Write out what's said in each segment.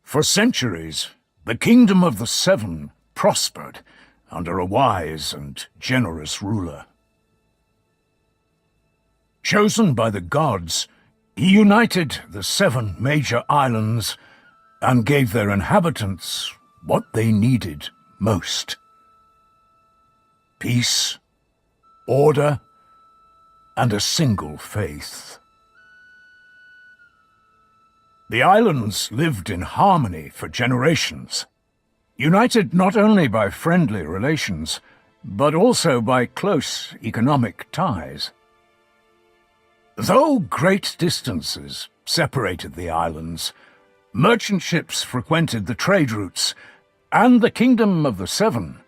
For centuries, the Kingdom of the Seven prospered under a wise and generous ruler. Chosen by the gods, he united the 7 major islands and gave their inhabitants what they needed most: peace, order, and a single faith. The islands lived in harmony for generations, united not only by friendly relations, but also by close economic ties. Though great distances separated the islands, merchant ships frequented the trade routes, and the Kingdom of the Seven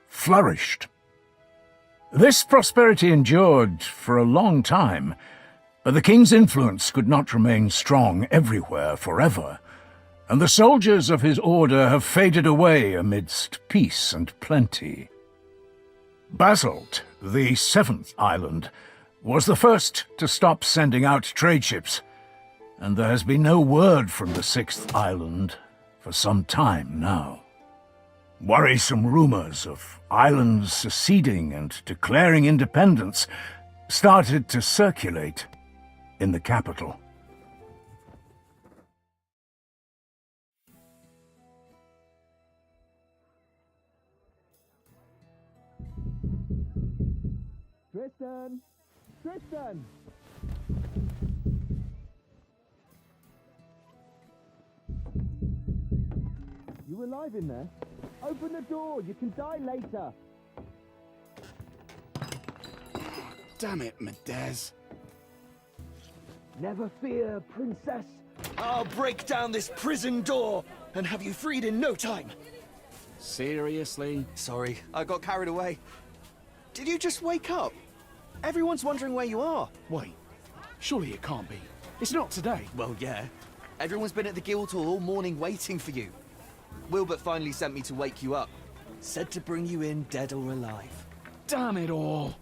flourished. This prosperity endured for a long time, but the king's influence could not remain strong everywhere forever, and the soldiers of his order have faded away amidst peace and plenty. Basalt, the 7th island, was the first to stop sending out trade ships, and there has been no word from the 6th island for some time now. Worrisome rumors of islands seceding and declaring independence started to circulate in the capital. Tristan! Tristan! You alive in there? Open the door, you can die later. Damn it, Medez. Never fear, princess. I'll break down this prison door and have you freed in no time. Seriously? Sorry, I got carried away. Did you just wake up? Everyone's wondering where you are. Wait, surely it can't be. It's not today. Well, yeah. Everyone's been at the Guildhall all morning waiting for you. Wilbert finally sent me to wake you up. Said to bring you in dead or alive. Damn it all.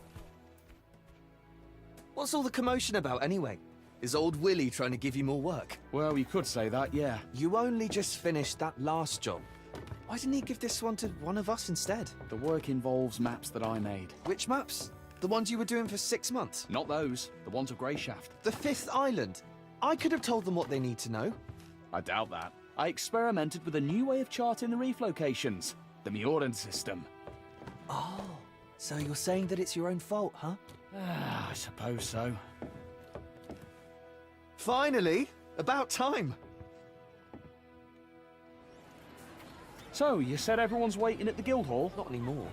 What's all the commotion about anyway? Is old Willie trying to give you more work? Well, you could say that, yeah. You only just finished that last job. Why didn't he give this one to one of us instead? The work involves maps that I made. Which maps? The ones you were doing for 6 months? Not those. The ones of Greyshaft. The 5th island? I could have told them what they need to know. I doubt that. I experimented with a new way of charting the reef locations. The Mioran system. Oh, so you're saying that it's your own fault, huh? I suppose so. Finally! About time! So, you said everyone's waiting at the Guildhall? Not anymore.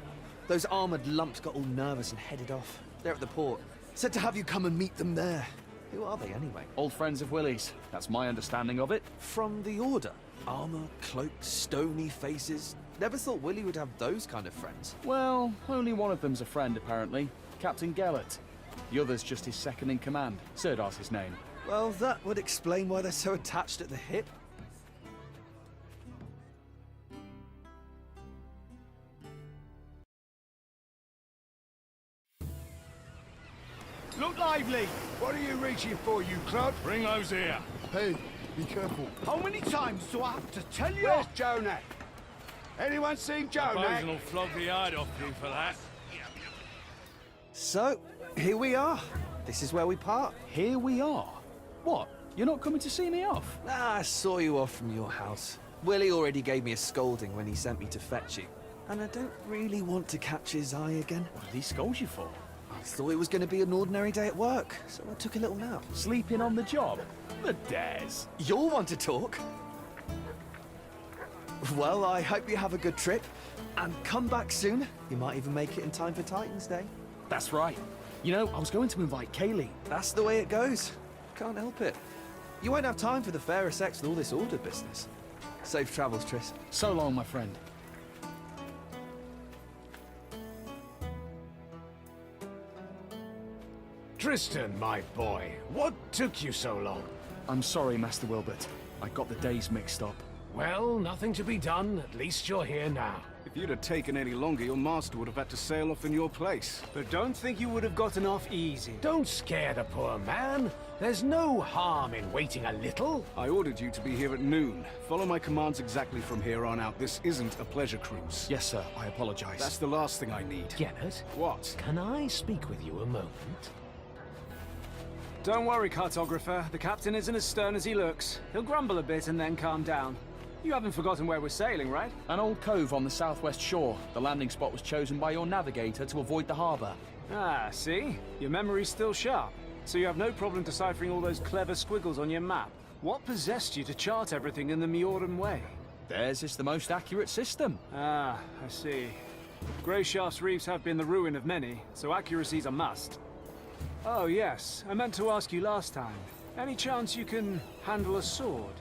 Those armoured lumps got all nervous and headed off. They're at the port. Said to have you come and meet them there. Who are they anyway? Old friends of Willie's. That's my understanding of it. From the Order? Armour, cloak, stony faces. Never thought Willie would have those kind of friends. Well, only one of them's a friend, apparently. Captain Gellert. The other's just his second in command. Sirdar's his name. Well, that would explain why they're so attached at the hip. Look lively! What are you reaching for, you crud? Bring those here. Hey, be careful. How many times do I have to tell you? Where's Jonak? Anyone seen Jonak? Will flog the hide off you for that. So, here we are. This is where we part. Here we are. What? You're not coming to see me off? I saw you off from your house. Willie already gave me a scolding when he sent me to fetch you. And I don't really want to catch his eye again. What did he scold you for? I thought it was going to be an ordinary day at work, so I took a little nap. Sleeping on the job? The dares. You'll want to talk. Well, I hope you have a good trip. And come back soon. You might even make it in time for Titan's Day. That's right. You know, I was going to invite Kaylee. That's the way it goes. Can't help it. You won't have time for the fairer sex with all this order business. Safe travels, Triss. So long, my friend. Tristan, my boy, what took you so long? I'm sorry, Master Wilbert. I got the days mixed up. Well, nothing to be done. At least you're here now. If you'd have taken any longer, your master would have had to sail off in your place. But don't think you would have gotten off easy. Don't scare the poor man. There's no harm in waiting a little. I ordered you to be here at noon. Follow my commands exactly from here on out. This isn't a pleasure cruise. Yes, sir. I apologize. That's the last thing I need. Gellert, What? can I speak with you a moment? Don't worry, Cartographer. The captain isn't as stern as he looks. He'll grumble a bit and then calm down. You haven't forgotten where we're sailing, right? An old cove on the southwest shore. The landing spot was chosen by your navigator to avoid the harbor. Ah, see? Your memory's still sharp. So you have no problem deciphering all those clever squiggles on your map. What possessed you to chart everything in the Mjordan way? Theirs is the most accurate system. Ah, I see. Grey Shaft's reefs have been the ruin of many, so accuracy's a must. Oh yes, I meant to ask you last time. Any chance you can handle a sword?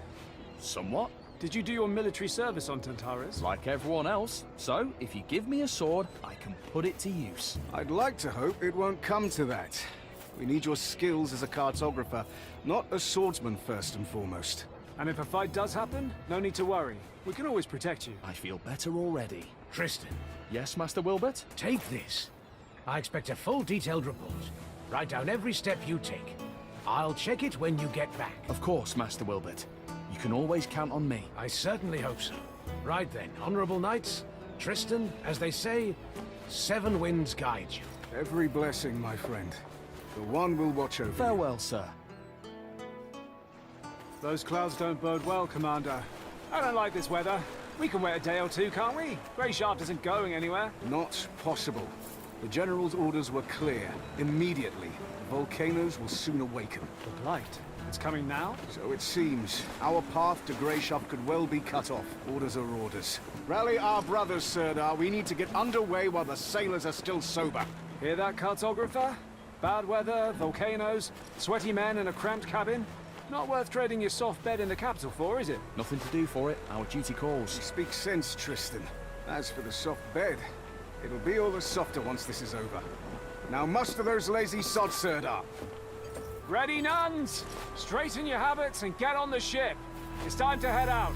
Somewhat. Did you do your military service on Tantarus? Like everyone else. So, if you give me a sword, I can put it to use. I'd like to hope it won't come to that. We need your skills as a cartographer, not a swordsman first and foremost. And if a fight does happen, no need to worry. We can always protect you. I feel better already. Tristan, Yes, Master Wilbert? take this. I expect a full detailed report. Write down every step you take. I'll check it when you get back. Of course, Master Wilbert. You can always count on me. I certainly hope so. Right then, honorable knights, Tristan, as they say, 7 winds guide you. Every blessing, my friend. The one will watch over you. Farewell, sir. Those clouds don't bode well, Commander. I don't like this weather. We can wait a day or two, can't we? Grey Shaft isn't going anywhere. Not possible. The General's orders were clear. Immediately. The volcanoes will soon awaken. The Blight. It's coming now? So it seems. Our path to Greyshaft could well be cut off. Orders are orders. Rally our brothers, Sirdar. We need to get underway while the sailors are still sober. Hear that, Cartographer? Bad weather, volcanoes, sweaty men in a cramped cabin. Not worth trading your soft bed in the capital for, is it? Nothing to do for it. Our duty calls. Speak sense, Tristan. As for the soft bed, it'll be all the softer once this is over. Now muster those lazy sods, Sirdar. Ready, nuns? Straighten your habits and get on the ship. It's time to head out.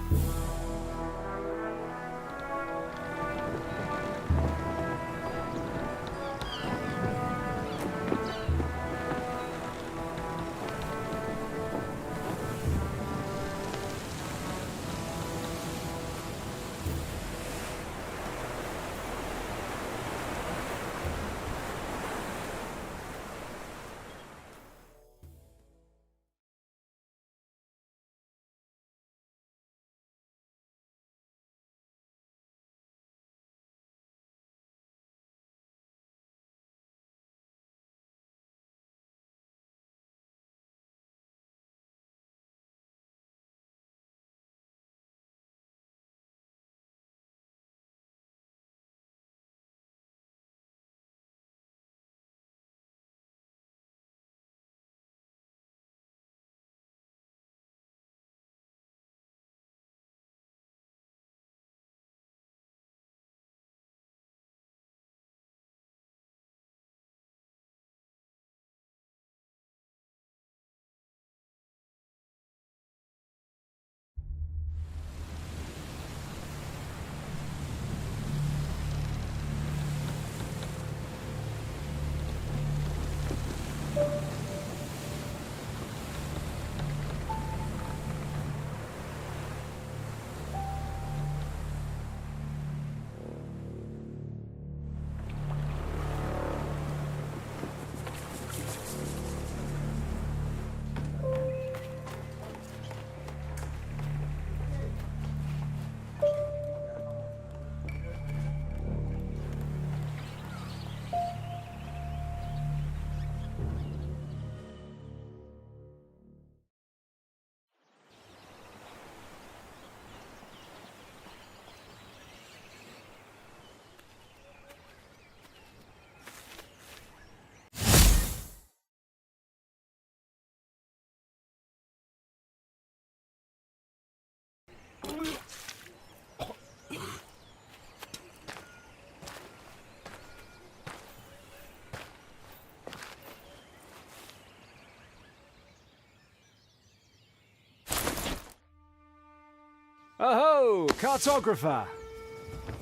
Aho, Cartographer!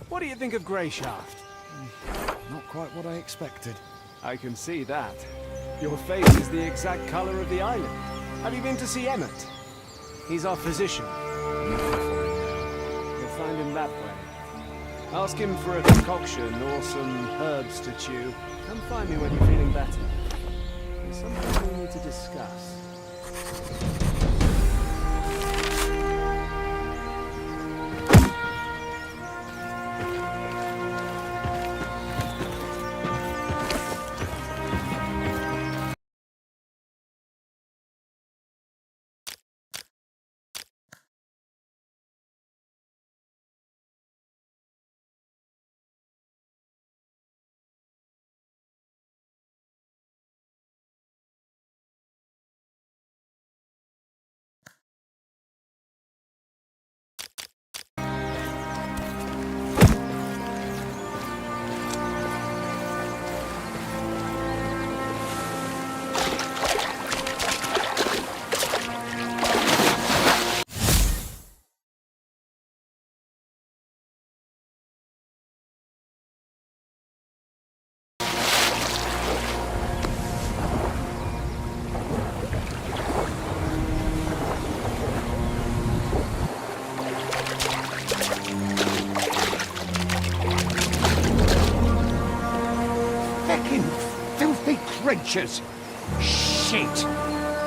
What do you think of Greyshaft? Not quite what I expected. I can see that. Your face is the exact color of the island. Have you been to see Emmett? He's our physician. You'll find him that way. Ask him for a concoction or some herbs to chew. Come find me when you're feeling better. There's something we need to discuss. Creatures! Shit!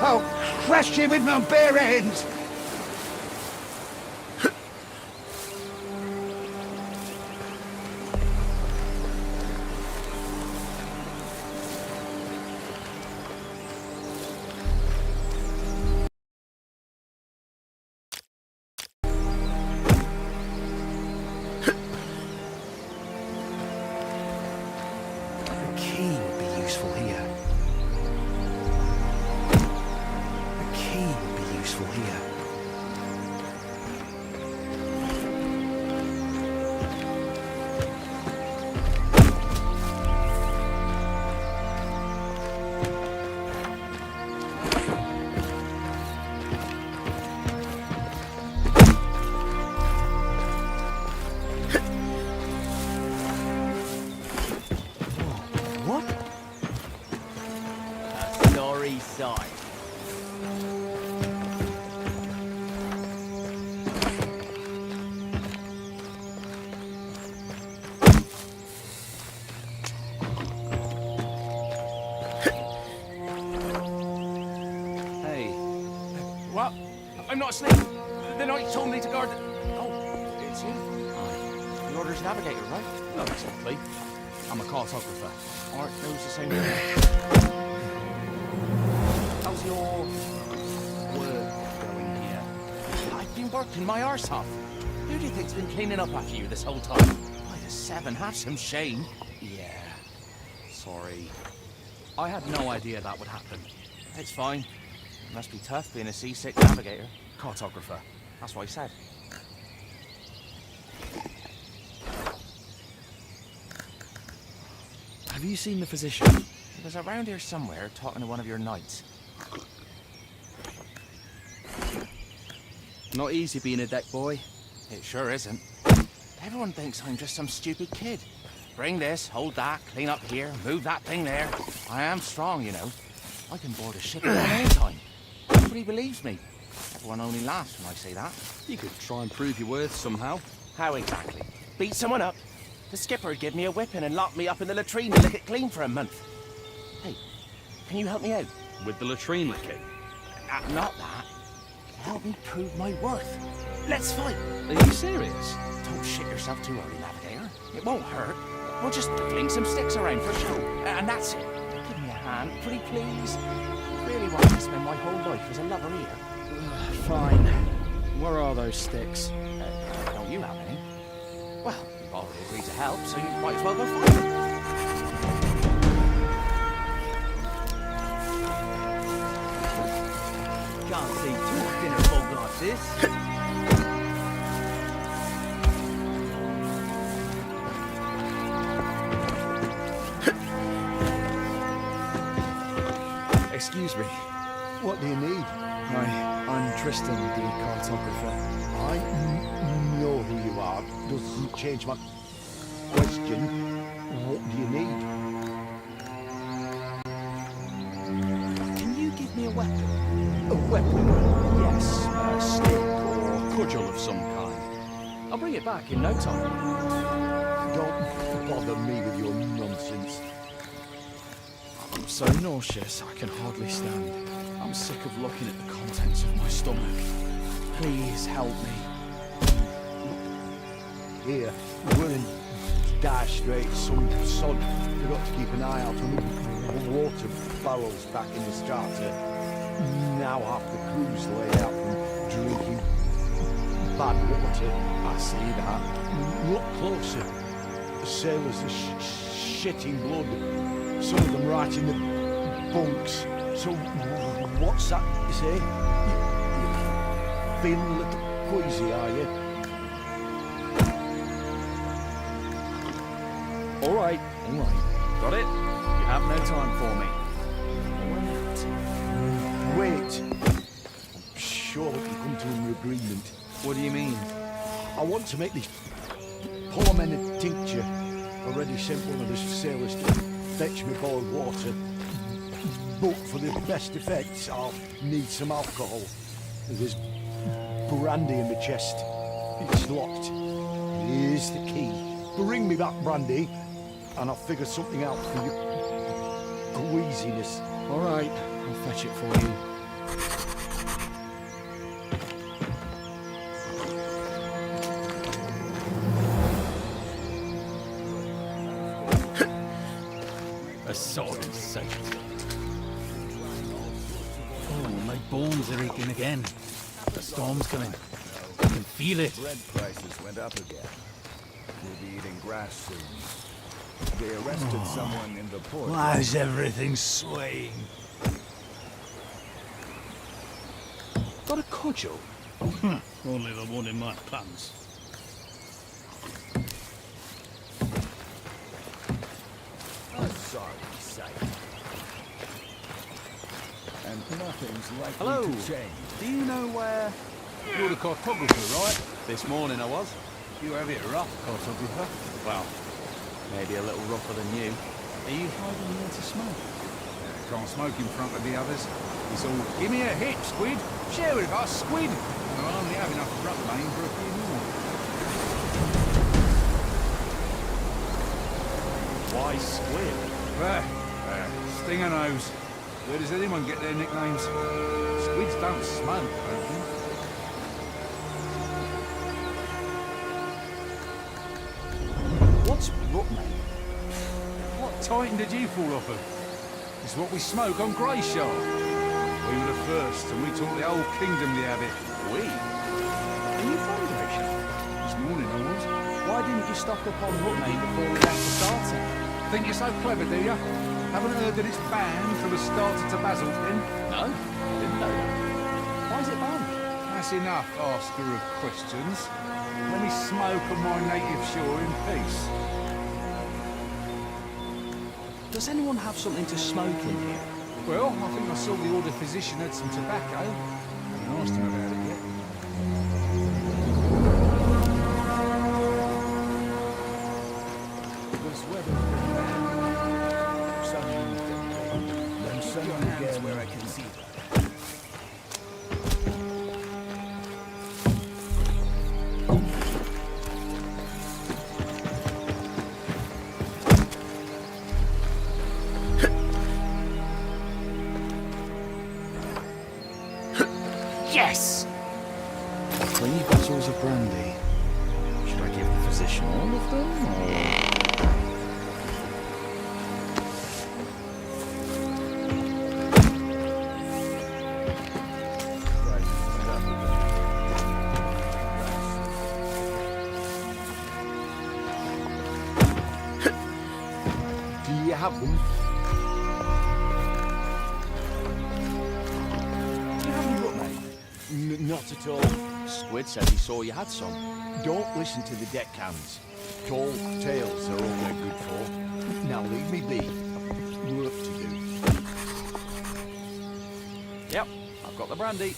I'll crush you with my bare hands! What? I'm not asleep. The knight told me to guard the... Oh, it's you? Aye. The Order's navigator, right? Not exactly. I'm a cartographer. Aren't those the same thing? How's your work going here? I've been working my arse off. Who do you think's been cleaning up after you this whole time? By the seven, have some shame. Yeah. Sorry. I had no idea that would happen. It's fine. It must be tough being a seasick navigator. Cartographer. That's what I said. Have you seen the physician? He was around here somewhere talking to one of your knights. Not easy being a deck boy. It sure isn't. Everyone thinks I'm just some stupid kid. Bring this, hold that, clean up here, move that thing there. I am strong, you know. I can board a ship at any time. Nobody believes me. Everyone only laughs when I say that. You could try and prove your worth somehow. How exactly? Beat someone up? The skipper would give me a whipping and lock me up in the latrine and lick it clean for a month. Hey, can you help me out? With the latrine licking? Not that. Help me prove my worth. Let's fight. Are you serious? Don't shit yourself too early, navigator. It won't hurt. We'll just fling some sticks around for show. And that's it. Give me a hand, pretty please. I really want to spend my whole life as a lover here. Fine. Where are those sticks? Don't you have any? Well, you've already agreed to help, so you might as well go find them. Can't see talk in a fog like this. Excuse me. What do you need? Hi, I'm Tristan, the cartographer. I know who you are. Doesn't change my... question. What do you need? Can you give me a weapon? A weapon? Yes, a stick or cudgel of some kind. I'll bring it back in no time. Don't bother me with your nonsense. I'm so nauseous I can hardly stand. I'm sick of looking at the contents of my stomach. Please help me. Here, we're in Dire Straits. Some sod forgot to keep an eye out on the water barrels back in the starter. Now half the crew's laid out from drinking bad water. I see that. Look closer. The sailors are shitting blood. Some of them right in the bunks. So, what's that you say? You're feeling a little queasy, are you? All right. Got it? You have no time for me. Wait. I'm sure we can come to an agreement. What do you mean? I want to make these poor men a tincture. Already sent one of the sailors to fetch me boiled water. But for the best effects, I'll need some alcohol. There's brandy in the chest. It's locked. Here's the key. Bring me that brandy, and I'll figure something out for your queasiness. All right, I'll fetch it for you. A sword is safe. Oh, my bones are aching again. The storm's coming. I can feel it. Bread prices went up again. We'll be eating grass soon. They arrested someone in the port. Why is everything swaying? Got a cudgel? Only the one in my pants. Sorry, sight. And nothing's likely Hello. to change. Do you know where... You're the cartographer, right? This morning I was. You have it rough, cartographer. Well, maybe a little rougher than you. Are you hiding here to smoke? Can't smoke in front of the others. It's all, give me a hit, Squid. Share with us, Squid. I'll only have enough propane for a few more. Why squid? Stinger nose. Where does anyone get their nicknames? Squids don't smoke, don't you? What's Rookmate? What titan did you fall off of? It's what we smoke on Greyshaw. We were the first, and we taught the whole kingdom the habit. We? Are you from Greyshaw? This morning I was. Why didn't you stock up on Rookmate before we left the starter? Think you're so clever, do you? Haven't heard that it's banned from the starter to Basilton? No, I didn't know that. Why is it banned? That's enough, asker of questions. Let me smoke on my native shore in peace. Does anyone have something to smoke in here? Well, I think I saw the order physician had some tobacco. I haven't asked him about it yet. This weather's been bad. Sun then sun again where I can see that. Yes! 3 bottles of brandy. Should I give the physician all of them, or...? Do you have them? Do you have any Rookmate? Not at all. Squid said he saw you had some. Don't listen to the deckhands. Tall tales are all they're good for. Now leave me be. Work to do. Yep, I've got the brandy.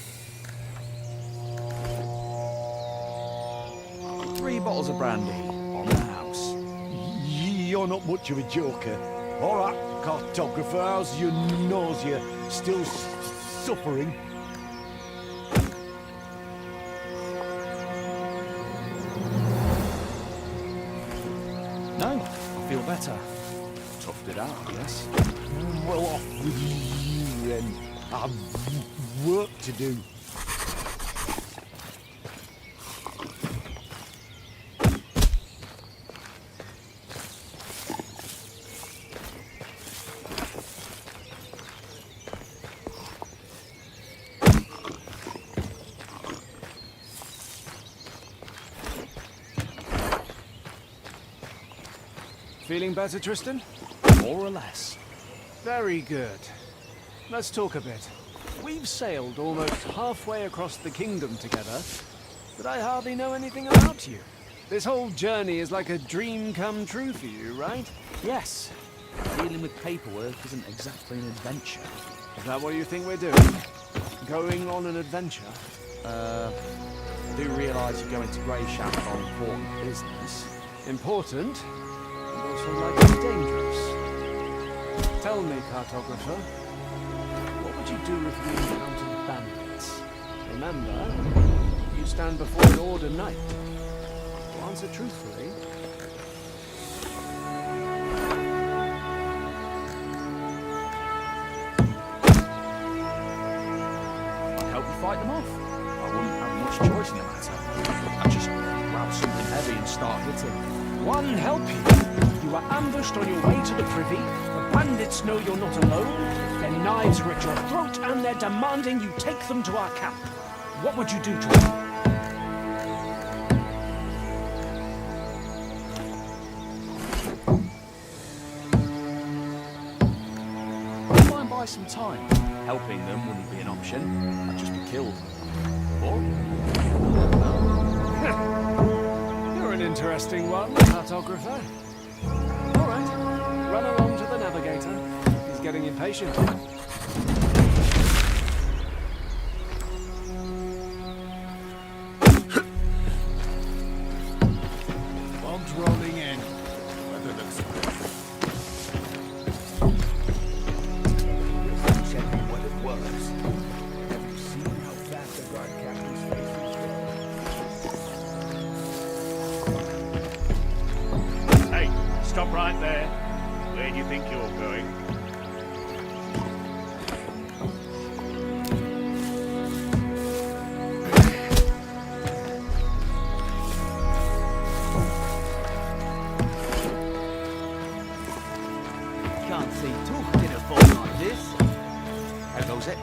3 bottles of brandy on the house. you're not much of a joker. All right, Cartographer, how's your nausea? Still suffering? No, I feel better. Toughed it out, I guess. Well, off with you then. I've work to do. Feeling better, Tristan? More or less. Very good. Let's talk a bit. We've sailed almost halfway across the kingdom together, but I hardly know anything about you. This whole journey is like a dream come true for you, right? Yes. Dealing with paperwork isn't exactly an adventure. Is that what you think we're doing? Going on an adventure? I do realise you're going to Grey Shaft on important business. Important, and also likely dangerous. Tell me, Cartographer, what would you do if you encountered bandits? Remember, you stand before an Order Knight. To answer truthfully. I'd help you fight them off. I wouldn't have much choice in the matter. I'd just grab something heavy and start hitting. One help you. You are ambushed on your way to the privy. The bandits know you're not alone. Their knives are at your throat and they're demanding you take them to our camp. What would you do to them? I'd try and buy some time. Helping them wouldn't be an option. I'd just be killed. Or You're an interesting one, Cartographer. All right, run along to the navigator. He's getting impatient. Bombs rolling in. Weather looks good. Check me what it was. Have you seen how fast the guard captain's face is? Hey, stop right there. Where do you think you're going? Can't see talking a fall like this. How goes it?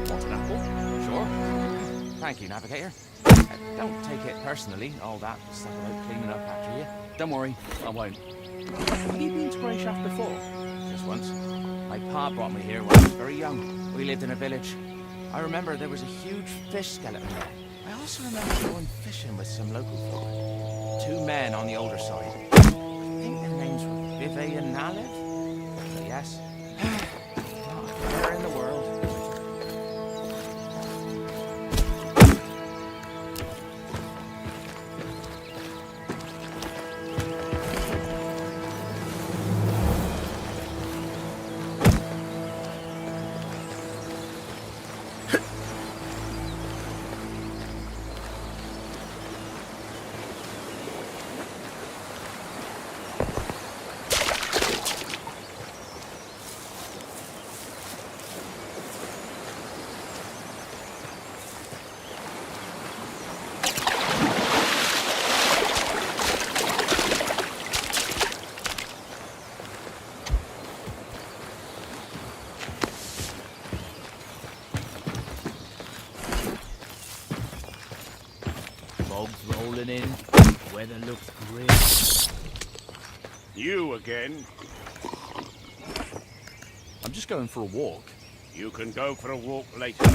Want an apple? Sure. Thank you, Navigator. Don't take it personally, all that stuff about cleaning up after you. don't worry, I won't. Have you been to Grey Shaft before? Just once. My pa brought me here when I was very young. We lived in a village. I remember there was a huge fish skeleton there. I also remember going fishing with some local folk. Two men on the older side. I think their names were Vive and Naled. But yes. Not a care in the world. Fog's rolling in. Weather looks great. You again? I'm just going for a walk. You can go for a walk later.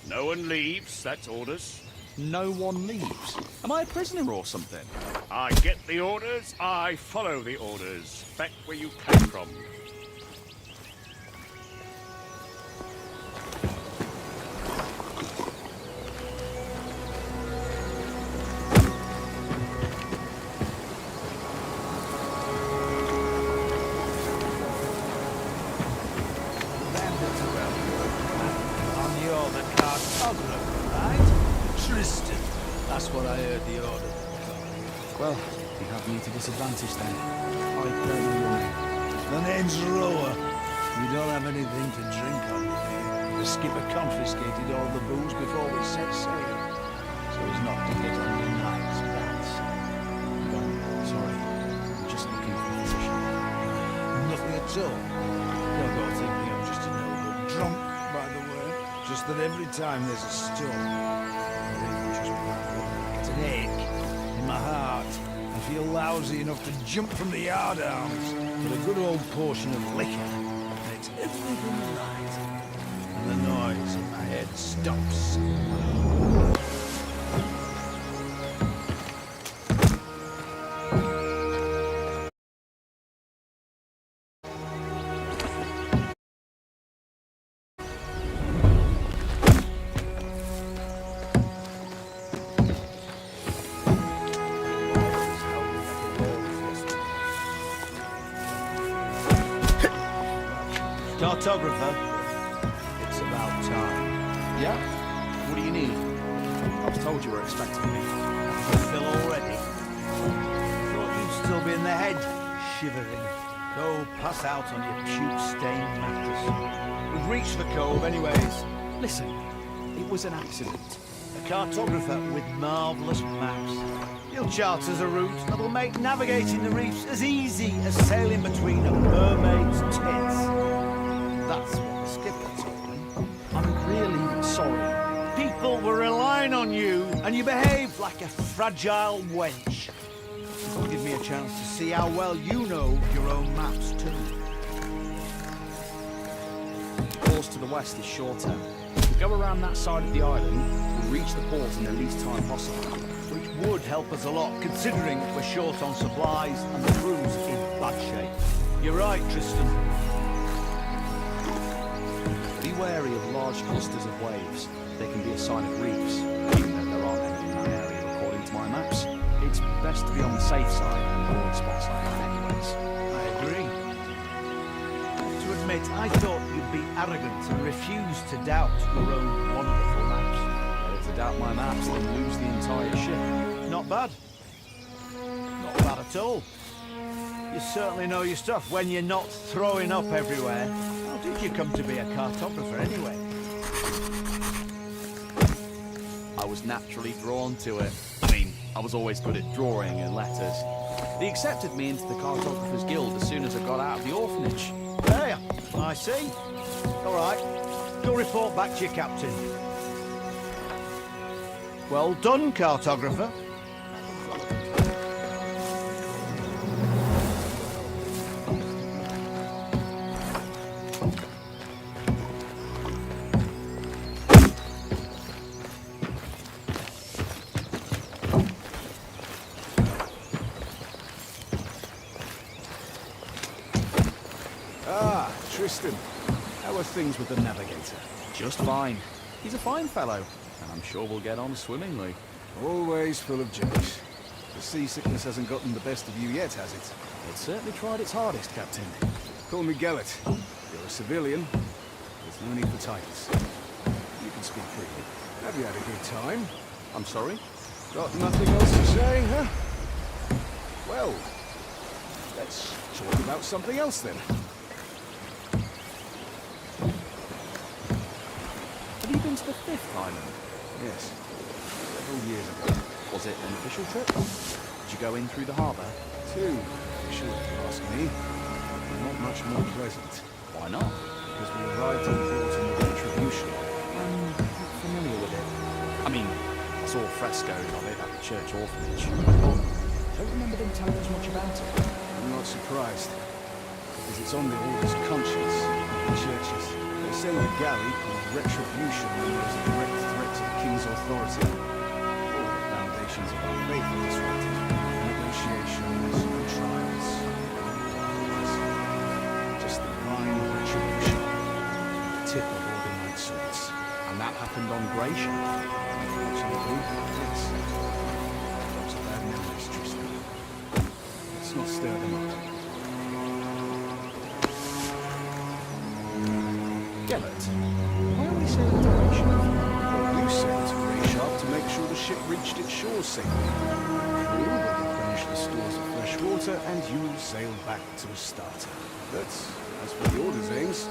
No one leaves, that's orders. No one leaves. Am I a prisoner or something? I get the orders, I follow the orders. Back where you came from. Tristan. That's what I heard the order. Well, you have me to disadvantage then. I don't know your name. The name's Roa. We don't have anything to drink on here. The skipper confiscated all the booze before we set sail. So as not to get on the night's bats. Sorry, I'm just looking for a physician. Nothing at all. Don't go thinking I'm just a noble drunk, by the way. Just that every time there's a storm, or even just one, I get an ache in my heart. I feel lousy enough to jump from the yardarms. But a good old portion of liquor makes everything right. And the noise in my head stops. Cartographer, it's about time. Yeah? What do you need? I was told you were expecting me. Fill already? Thought you'd still be in the head, shivering. Go pass out on your puke-stained mattress. We've reached the cove anyways. Listen, it was an accident. A cartographer with marvellous maps. He'll chart us a route that'll make navigating the reefs as easy as sailing between a mermaid's tits. That's what the skipper told me. I'm really sorry. People were relying on you, and you behaved like a fragile wench. It'll give me a chance to see how well you know your own maps, too. The course to the west is shorter. If we go around that side of the island, we'll reach the port in the least time possible. Which would help us a lot, considering we're short on supplies and the crew's in bad shape. You're right, Tristan. Be wary of large clusters of waves. They can be a sign of reefs, even though there aren't any in that area according to my maps. It's best to be on the safe side and avoid spots like that anyways. I agree. To admit, I thought you'd be arrogant and refuse to doubt your own wonderful maps. Better to doubt my maps than lose the entire ship. Not bad. Not bad at all. You certainly know your stuff when you're not throwing up everywhere. How did you come to be a cartographer anyway? I was naturally drawn to it. I mean, I was always good at drawing and letters. They accepted me into the Cartographer's Guild as soon as I got out of the orphanage. There, I see. All right, go report back to your captain. Well done, cartographer. Tristan, how are things with the navigator? Just fine. He's a fine fellow, and I'm sure we'll get on swimmingly. Always full of jokes. The seasickness hasn't gotten the best of you yet, has it? It certainly tried its hardest, Captain. Call me Gellet. You're a civilian. There's no need for titles. You can speak freely. Have you had a good time? I'm sorry? Got nothing else to say, huh? Well, let's talk about something else then. Have you been to the 5th island? Yes. Several years ago. Was it an official trip? Did you go in through the harbour? Too official, if you ask me. Not much more pleasant. Why not? Because we arrived on board in the Retribution. I'm not familiar with it. I mean, I saw frescoes of it at the church orphanage. I don't remember them telling us much about it. I'm not surprised. Because it's on the order's conscience in the churches. They send a galley called Retribution when there's a direct threat to the king's authority. All the foundations of our faith are disrupted. Negotiations, trials, just the line of retribution. The tip of all the night swords. And that happened on Gracia. Unfortunately, yes. Those are bad memories, Tristan. Let's not stir them up. Gellet, why are we sailing to Gracia? Well, you sailed to Gracia to make sure the reached its shores safely. The crew will replenish the stores of fresh water, and you'll sail back to Astarte. But as for the Order's aims,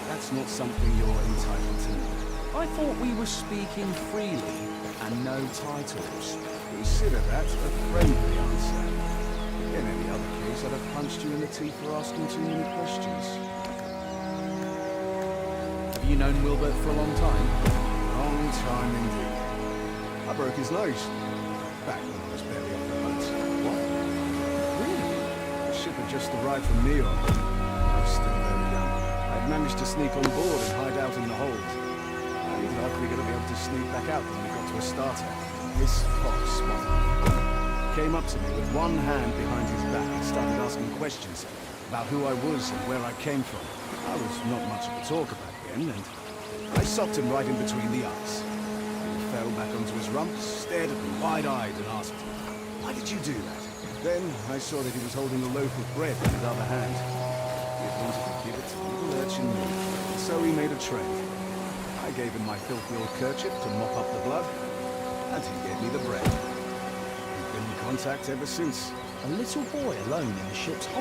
that's not something you're entitled to know. I thought we were speaking freely and no titles. Consider that a friendly answer. In any other case, I'd have punched you in the teeth for asking too many questions. Have you known Wilbert for a long time? Long time indeed. I broke his nose. Back when I was barely off the boat. What? Really? The ship had just arrived from Neon. I was still very young. I'd managed to sneak on board and hide out in the hold. I thought we were going to be able to sneak back out when we got to Astarte. This fox came up to me with one hand behind his back and started asking questions about who I was and where I came from. I was not much of a talker back then, and I socked him right in between the eyes. He fell back onto his rump, stared at me wide-eyed and asked, "Why did you do that?" Then I saw that he was holding a loaf of bread in his other hand. He wanted to give it to little urchin me, and so he made a trade. I gave him my filthy old kerchief to mop up the blood, and he gave me the bread. We've been in contact ever since. A little boy alone in the ship's hold.